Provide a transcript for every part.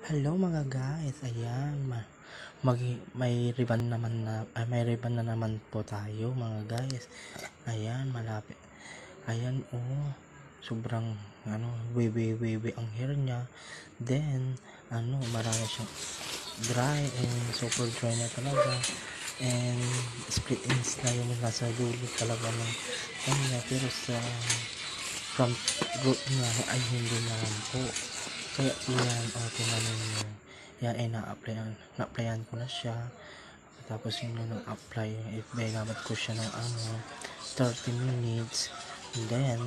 Hello mga guys, ayan, may ribbon na naman po tayo mga guys. Ayan, malapit. Ayan, oh, sobrang webe ang hair niya. Then, marami siyang dry and super dry na talaga. And split ends na yung nasa dulo talaga ng kanya, pero sa front root niya ay hindi naman po. Kaya yan, tinanin mo. Yan ay na-applyan ko na siya. Tapos yung na-apply, nagamit ko siya ng 30 minutes. And then,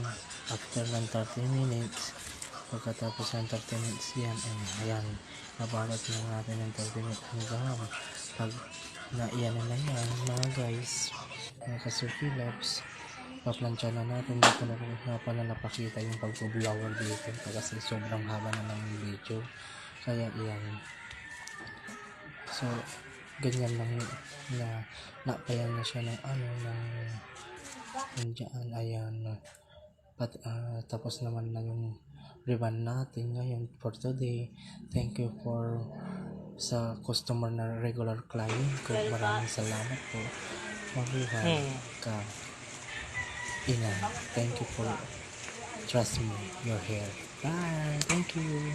after ng 30 minutes, pagkatapos ng 30 minutes yan, ayan, nabalot na natin ng 30 minutes hanggang pag iyan na yan, mga guys, mga Sir Phillips, paplansya na natin. Dito na pala napakita yung pag-blower dito kasi sobrang haba na ng video, kaya iyan. So ganyan lang na napayan na siya ng nandiyan, ayan. Tapos naman na yung ribbon natin ngayon for today. Thank you for sa customer na regular client ko, maraming salamat po. Mabuhay ka, Ina. Thank you for trust me your hair. Bye. Thank you.